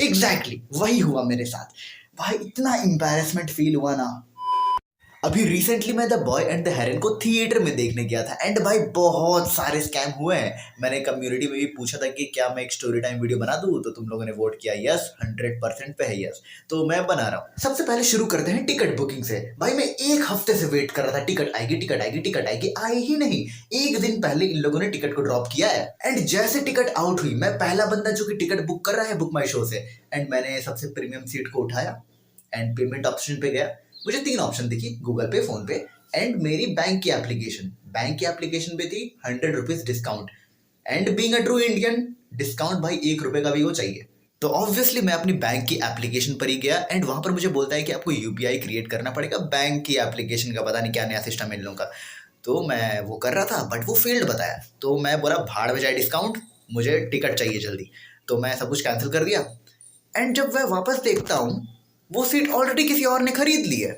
Exactly वही हुआ मेरे साथ। भाई इतना एम्बैरेसमेंट फील हुआ ना। अभी रिसेंटली मैं द बॉय एंड द हेरन को थिएटर में देखने गया था एंड भाई बहुत सारे स्कैम हुए हैं। मैंने कम्युनिटी में भी पूछा था कि क्या मैं एक स्टोरी टाइम वीडियो बना दूं, तो तुम लोगों ने वोट किया यस, 100% पे है यस। तो मैं बना रहा हूँ। सबसे पहले शुरू करते हैं टिकट बुकिंग से। भाई मैं एक हफ्ते से वेट कर रहा था, टिकट आएगी टिकट आएगी टिकट आएगी, आई ही नहीं। एक दिन पहले इन लोगों ने टिकट को ड्रॉप किया है एंड जैसे टिकट आउट हुई, मैं पहला बंदा जो कि टिकट बुक कर रहा है बुक माई शो से, एंड मैंने सबसे प्रीमियम सीट को उठाया एंड पेमेंट ऑप्शन पे गया। मुझे 3 ऑप्शन दिखी, गूगल पे, फोन पे एंड मेरी बैंक की एप्लीकेशन। बैंक की एप्लीकेशन पे थी 100 rupees discount and being a true Indian, discount भाई 1 रुपए का भी वो चाहिए। तो ऑब्वियसली मैं अपनी बैंक की एप्लीकेशन पर ही गया एंड वहां पर मुझे बोलता है कि आपको यूपीआई क्रिएट करना पड़ेगा। बैंक की एप्लीकेशन का पता नहीं क्या नया सिस्टम है इन लोगों का। तो मैं वो कर रहा था बट वो फेल्ड बताया। तो मैं बोला भाड़ में जाए डिस्काउंट, मुझे टिकट चाहिए जल्दी। तो मैं सब कुछ कैंसिल कर दिया एंड जब मैं वापस देखता हूँ वो सीट ऑलरेडी किसी और ने खरीद ली है,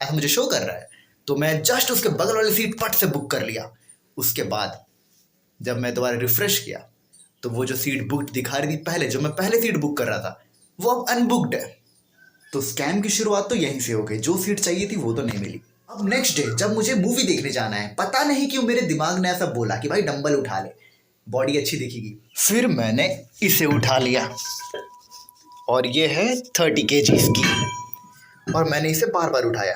ऐसा मुझे शो कर रहा है। तो मैं जस्ट उसके बगल वाली सीट पट से बुक कर लिया। उसके बाद जब मैं दोबारा रिफ्रेश किया तो वो जो सीट बुक दिखा रही थी पहले, जो मैं पहले सीट बुक कर रहा था, वो अब अनबुक्ड है। तो स्कैम की शुरुआत तो यहीं से हो गई, जो सीट चाहिए थी वो तो नहीं मिली। अब नेक्स्ट डे जब मुझे मूवी देखने जाना है, पता नहीं क्यों मेरे दिमाग ने ऐसा बोला कि भाई डंबल उठा ले, बॉडी अच्छी दिखेगी। फिर मैंने इसे उठा लिया और ये है 30 kgs की, और मैंने इसे बार बार उठाया।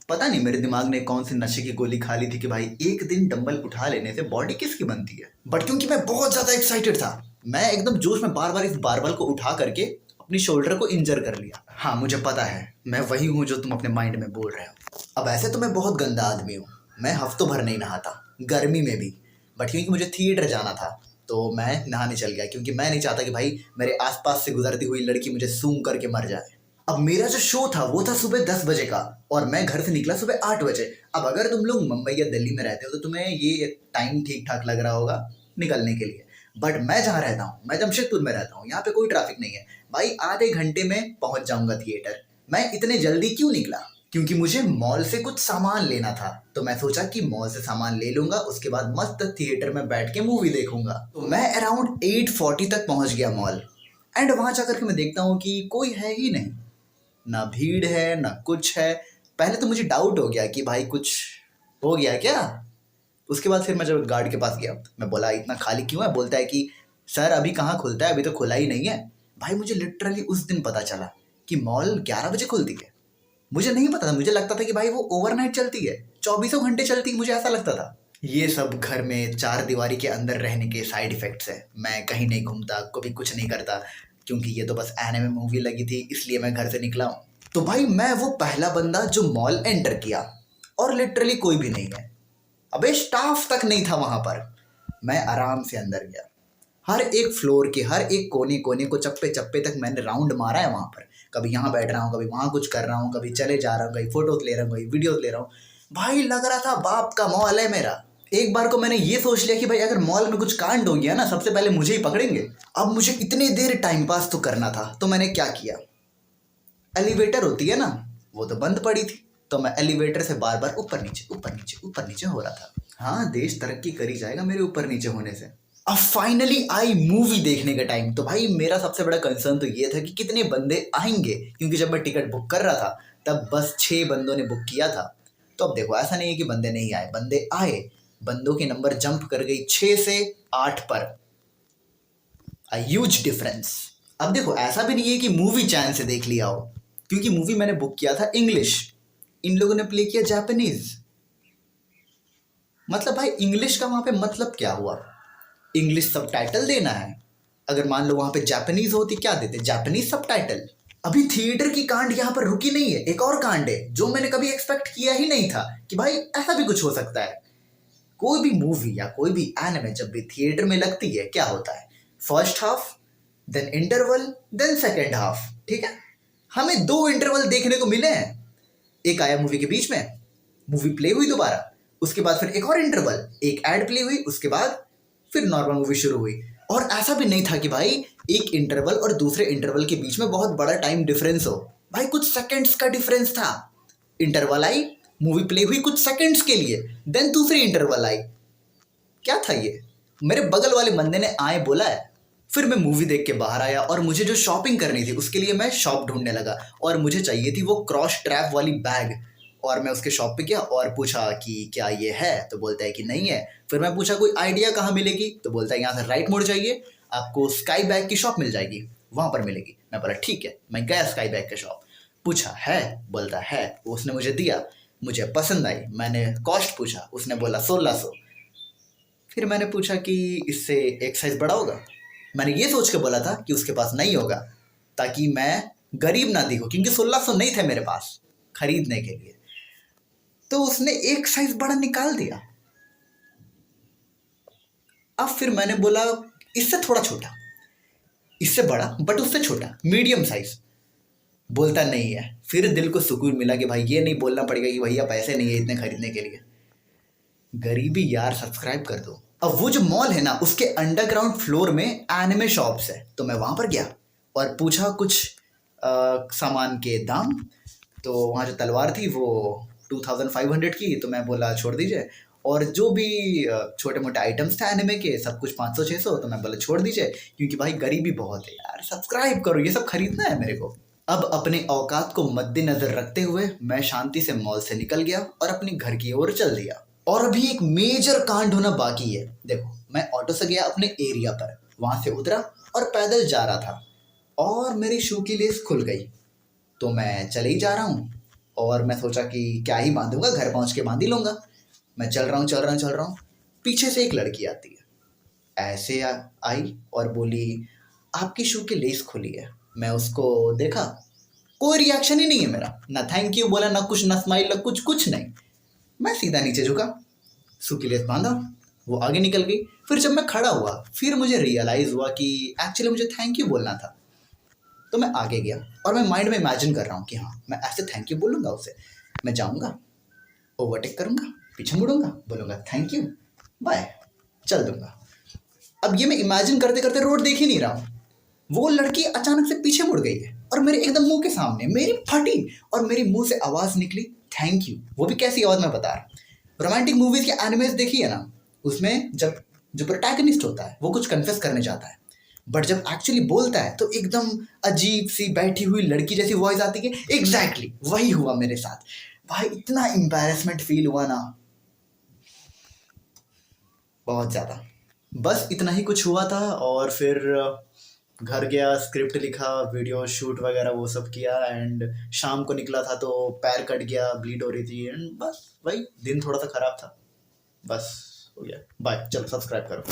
पता नहीं मेरे दिमाग ने कौन सी नशे की गोली खा ली थी कि भाई एक दिन डंबल उठा लेने से बॉडी किसकी बनती है। बट क्योंकि मैं बहुत ज्यादा एक्साइटेड था, मैं एकदम जोश में बार बार इस बारबल को उठा करके अपनी शोल्डर को इंजर कर लिया। हाँ मुझे पता है मैं वही हूँ जो तुम अपने माइंड में बोल रहे हो। अब ऐसे तो मैं बहुत गंदा आदमी हूँ, मैं हफ्तों भर नहीं नहाता, गर्मी में भी। बट क्योंकि मुझे थिएटर जाना था तो मैं नहाने चल गया, क्योंकि मैं नहीं चाहता कि भाई मेरे आसपास से गुजरती हुई लड़की मुझे सूंघ करके मर जाए। अब मेरा जो शो था वो था सुबह 10 बजे का और मैं घर से निकला सुबह 8 बजे। अब अगर तुम लोग मुंबई या दिल्ली में रहते हो तो तुम्हें ये टाइम ठीक ठाक लग रहा होगा निकलने के लिए। बट मैं जहाँ रहता हूँ, मैं जमशेदपुर में रहता हूँ, यहाँ पे कोई ट्रैफिक नहीं है। भाई आधे घंटे में पहुंच जाऊंगा थिएटर। मैं इतने जल्दी क्यों निकला? क्योंकि मुझे मॉल से कुछ सामान लेना था। तो मैं सोचा कि मॉल से सामान ले लूंगा, उसके बाद मस्त थिएटर में बैठ के मूवी देखूंगा। तो मैं अराउंड 8:40 तक पहुंच गया मॉल एंड वहां जाकर के मैं देखता हूँ कि कोई है ही नहीं, ना भीड़ है ना कुछ है। पहले तो मुझे डाउट हो गया कि भाई कुछ हो गया क्या। उसके बाद फिर मैं जब गार्ड के पास गया, मैं बोला इतना खाली क्यों है? बोलता है कि सर अभी कहाँ खुलता है, अभी तो खुला ही नहीं है। भाई मुझे लिटरली उस दिन पता चला कि मॉल 11 बजे खुलती है। मुझे नहीं पता था, मुझे लगता था कि भाई वो ओवरनाइट चलती है, 24 घंटे चलती है, मुझे ऐसा लगता था। ये सब घर में चार दीवारी के अंदर रहने के साइड इफेक्ट्स है। मैं कहीं नहीं घूमता, कभी कुछ नहीं करता, क्योंकि ये तो बस एनिमे मूवी लगी थी इसलिए मैं घर से निकला हूँ। तो भाई मैं वो पहला बंदा जो मॉल एंटर किया और लिटरली कोई भी नहीं है। अबे स्टाफ तक नहीं था वहां पर। मैं आराम से अंदर गया, हर एक फ्लोर के हर एक कोने कोने को चप्पे चप्पे तक मैंने राउंड मारा है वहां पर। कभी यहाँ बैठ रहा हूँ, कभी वहां कुछ कर रहा हूँ, कभी चले जा रहा हूँ, कभी फोटोज ले रहा हूँ, कभी वीडियोज ले रहा हूँ। भाई लग रहा था बाप का मॉल है मेरा। एक बार को मैंने ये सोच लिया कि भाई अगर मॉल में कुछ कांड हो गया ना, सबसे पहले मुझे ही पकड़ेंगे। अब मुझे इतनी देर टाइम पास तो करना था, तो मैंने क्या किया, एलिवेटर होती है ना, वो तो बंद पड़ी थी, तो मैं एलिवेटर से बार बार ऊपर नीचे ऊपर नीचे ऊपर नीचे हो रहा था। हाँ देश तरक्की करी जाएगा मेरे ऊपर नीचे होने से। अब फाइनली आई मूवी देखने का टाइम। तो भाई मेरा सबसे बड़ा कंसर्न तो ये था कि कितने बंदे आएंगे, क्योंकि जब मैं टिकट बुक कर रहा था तब बस 6 बंदों ने बुक किया था। तो अब देखो ऐसा नहीं है कि बंदे नहीं आए, बंदे आए, बंदों की नंबर जंप कर गई 6 से 8 पर, अ ह्यूज डिफरेंस। अब देखो ऐसा भी नहीं है कि मूवी चैन से देख लिया हो, क्योंकि मूवी मैंने बुक किया था इंग्लिश, इन लोगों ने प्ले किया जापानीज। मतलब भाई इंग्लिश का वहां पे मतलब क्या हुआ? इंग्लिश सबटाइटल देना है, अगर मान लो वहां पे जापानीज होती क्या देते, जापानीज सबटाइटल। अभी थिएटर की कांड यहाँ पर रुकी नहीं है, एक और कांड है जो मैंने कभी एक्सपेक्ट किया ही नहीं था कि भाई ऐसा भी कुछ हो सकता है। कोई भी मूवी या कोई भी एनिमे जब भी थिएटर में लगती है क्या होता है, first half, then interval, then second half, ठीक है। हमें 2 इंटरवल देखने को मिले हैं। एक आया मूवी के बीच में, मूवी प्ले हुई दोबारा, उसके बाद फिर एक और इंटरवल, एक एड प्ले हुई, उसके बाद फिर नॉर्मल मूवी शुरू हुई। और ऐसा भी नहीं था कि भाई एक इंटरवल और दूसरे इंटरवल के बीच में बहुत बड़ा टाइम डिफरेंस हो। भाई कुछ सेकंड्स का डिफरेंस था। इंटरवल आई, मूवी प्ले हुई कुछ सेकंड्स के लिए, देन दूसरी इंटरवल आई। क्या था ये? मेरे बगल वाले बंदे ने आए बोला है फिर मैं मूवी देख के बाहर आया और मुझे जो शॉपिंग करनी थी उसके लिए मैं शॉप ढूंढने लगा और मुझे चाहिए थी वो क्रॉस ट्रैप वाली बैग। और मैं उसके शॉप पे गया और पूछा कि क्या ये है, तो बोलता है कि नहीं है। फिर मैं पूछा कोई आइडिया कहाँ मिलेगी, तो बोलता है यहाँ से राइट मुड़ जाइए, आपको स्काई बैग की शॉप मिल जाएगी, वहां पर मिलेगी। मैं बोला ठीक है, मैं गया स्काई बैग के शॉप, पूछा है, बोलता है, उसने मुझे दिया, मुझे पसंद आई, मैंने कॉस्ट पूछा, उसने बोला 1600। फिर मैंने पूछा कि इससे एक साइज बड़ा होगा। मैंने ये सोच के बोला था कि उसके पास नहीं होगा ताकि मैं गरीब ना दिखूं, क्योंकि 1600 नहीं थे मेरे पास खरीदने के लिए। तो उसने एक साइज बड़ा निकाल दिया। अब फिर मैंने बोला इससे थोड़ा छोटा, इससे बड़ा बट उससे छोटा, मीडियम साइज। बोलता नहीं है। फिर दिल को सुकून मिला कि भाई ये नहीं बोलना पड़ेगा कि भैया पैसे नहीं है इतने खरीदने के लिए। गरीबी यार, सब्सक्राइब कर दो। अब वो जो मॉल है ना उसके अंडरग्राउंड फ्लोर में एनिमे शॉप्स है, तो मैं वहां पर गया और पूछा कुछ सामान के दाम। तो वहाँ जो तलवार थी वो 2500 की, तो मैं बोला छोड़ दीजिए। और जो भी छोटे मोटे आइटम्स थे एनिमे के, सब कुछ 500-600, तो मैं बोला छोड़ दीजिए, क्योंकि भाई गरीबी बहुत है यार, सब्सक्राइब करो, ये सब खरीदना है मेरे को। अब अपने औकात को मद्देनजर रखते हुए मैं शांति से मॉल से निकल गया और अपने घर की ओर चल दिया। और अभी एक मेजर कांड होना बाकी है। देखो, मैं ऑटो से गया अपने एरिया पर, वहां से उतरा और पैदल जा रहा था और मेरी शू की लेस खुल गई। तो मैं चले ही जा रहा हूँ और मैं सोचा कि क्या ही बांधूंगा, घर पहुंच के बांध ही लूंगा। मैं चल रहा हूँ चल रहा हूँ चल रहा हूँ, पीछे से एक लड़की आती है। ऐसे आई और बोली आपकी शू की लेस खुली है। मैं उसको देखा, कोई रिएक्शन ही नहीं है मेरा, ना थैंक यू बोला, ना कुछ, ना स्माइल, ना कुछ, कुछ नहीं। मैं सीधा नीचे झुका, शू की लेस बांधा, वो आगे निकल गई। फिर जब मैं खड़ा हुआ फिर मुझे रियलाइज हुआ कि एक्चुअली मुझे थैंक यू बोलना था। तो मैं आगे गया और मैं माइंड में इमेजिन कर रहा हूँ कि हाँ मैं ऐसे थैंक यू बोलूँगा उसे। मैं जाऊँगा, ओवरटेक करूँगा, पीछे मुड़ूंगा, बोलूँगा थैंक यू, बाय, चल दूंगा। अब ये मैं इमेजिन करते करते रोड देख ही नहीं रहा हूँ। वो लड़की अचानक से पीछे मुड़ गई है और मेरे एकदम मुंह के सामने मेरी फटी और मेरे मुंह से आवाज निकली थैंक यू। वो भी कैसी आवाज मैं बता रहा हूँ। रोमांटिक मूवीज के एनिमेज देखी है ना, उसमें जब जो प्रोटैगनिस्ट होता है वो कुछ कन्फेस करने जाता है, बट जब एक्चुअली बोलता है तो एकदम अजीब सी बैठी हुई लड़की जैसी वॉइस आती है। एग्जैक्टली वही हुआ मेरे साथ। भाई इतना एम्बैरेसमेंट फील हुआ ना, बहुत ज़्यादा। बस इतना ही कुछ हुआ था और फिर घर गया, स्क्रिप्ट लिखा, वीडियो शूट वगैरह वो सब किया एंड शाम को निकला था तो पैर कट गया, ब्लीड हो रही थी एंड बस वही दिन थोड़ा सा खराब था। बस हो गया, बाय, चलो सब्सक्राइब करो।